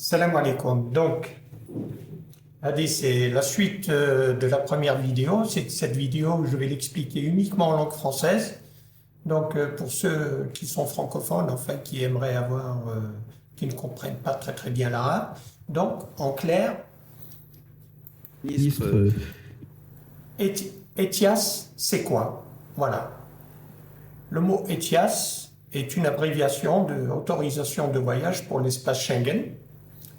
Salam alaikum. Donc, Adi, c'est la suite de la première vidéo. Cette vidéo, je vais l'expliquer uniquement en langue française. Donc, pour ceux qui sont francophones, enfin, qui aimeraient qui ne comprennent pas très bien l'arabe. Donc, en clair, ETIAS, c'est quoi? Voilà. Le mot ETIAS est une abréviation de autorisation de voyage pour l'espace Schengen,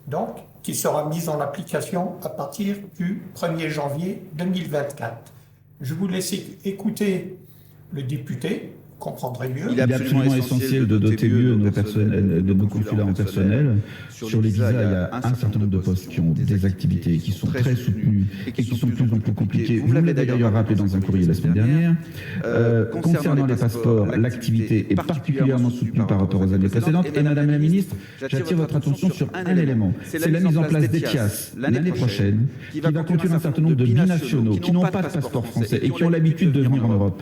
donc qui sera mise en application à partir du 1er janvier 2024. Je vous laisse écouter le député, vous comprendrez mieux. Il est absolument essentiel de doter mieux nos consulats en personnel. Sur les visas, il y a un certain nombre de postes qui ont des activités qui sont très soutenues et qui sont de plus en plus compliquées. Vous l'avez d'ailleurs rappelé dans un courrier la semaine dernière. Concernant les passeports, l'activité est particulièrement soutenue par rapport aux années précédentes. Et Madame la Ministre, j'attire votre attention sur un élément. C'est la mise en place d'ETIAS l'année prochaine, qui va contenir un certain nombre de binationaux qui n'ont pas de passeport français et qui ont l'habitude de venir en Europe.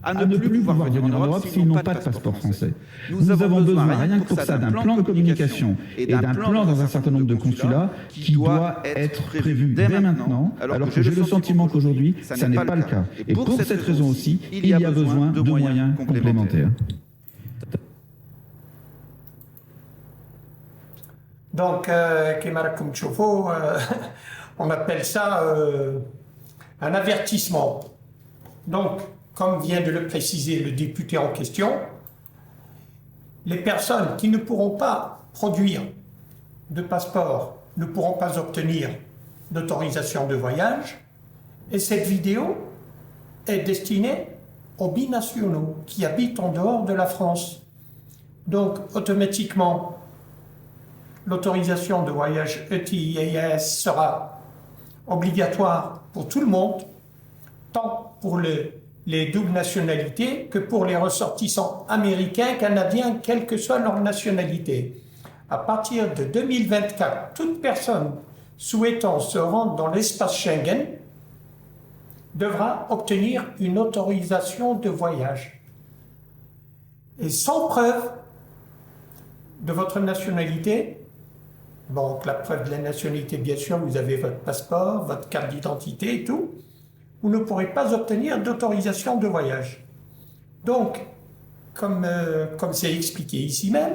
À ne plus pouvoir venir en Europe s'ils n'ont pas de passeport français. Nous avons besoin, rien que pour ça, d'un plan de communication et d'un plan dans un certain nombre de consulats qui doit être prévu dès maintenant, alors que j'ai le sentiment qu'aujourd'hui, ça n'est pas le cas. Et pour cette raison aussi, il y a besoin de moyens complémentaires. Donc, on appelle ça un avertissement. Donc, comme vient de le préciser le député en question, les personnes qui ne pourront pas produire de passeport ne pourront pas obtenir d'autorisation de voyage. Et cette vidéo est destinée aux binationaux qui habitent en dehors de la France. Donc, automatiquement, l'autorisation de voyage ETIAS sera obligatoire pour tout le monde, tant pour les doubles nationalités que pour les ressortissants américains, canadiens, quelle que soit leur nationalité. À partir de 2024, toute personne souhaitant se rendre dans l'espace Schengen devra obtenir une autorisation de voyage. Et sans preuve de votre nationalité, donc la preuve de la nationalité, bien sûr, vous avez votre passeport, votre carte d'identité et tout, vous ne pourrez pas obtenir d'autorisation de voyage. Donc, comme c'est expliqué ici même,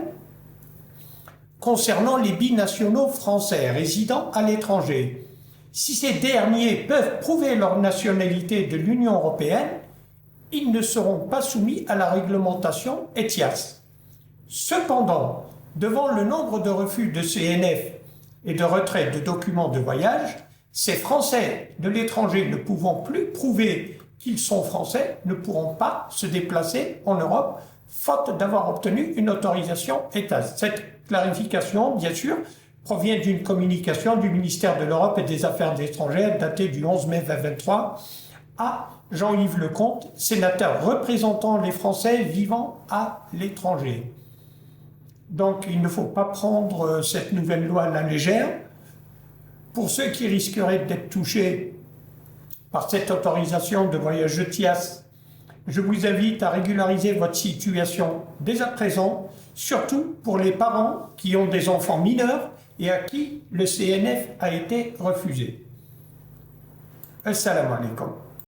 concernant les binationaux français résidant à l'étranger, si ces derniers peuvent prouver leur nationalité de l'Union européenne, ils ne seront pas soumis à la réglementation ETIAS. Cependant, devant le nombre de refus de CNF et de retrait de documents de voyage, ces Français de l'étranger ne pouvant plus prouver qu'ils sont Français ne pourront pas se déplacer en Europe, faute d'avoir obtenu une autorisation ETIAS. Cette clarification, bien sûr, provient d'une communication du ministère de l'Europe et des Affaires étrangères datée du 11 mai 2023 à Jean-Yves Lecomte, sénateur représentant les Français vivant à l'étranger. Donc il ne faut pas prendre cette nouvelle loi à la légère. Pour ceux qui risqueraient d'être touchés par cette autorisation de voyage ETIAS, je vous invite à régulariser votre situation dès à présent, surtout pour les parents qui ont des enfants mineurs et à qui le CNF a été refusé. Assalamu alaikum.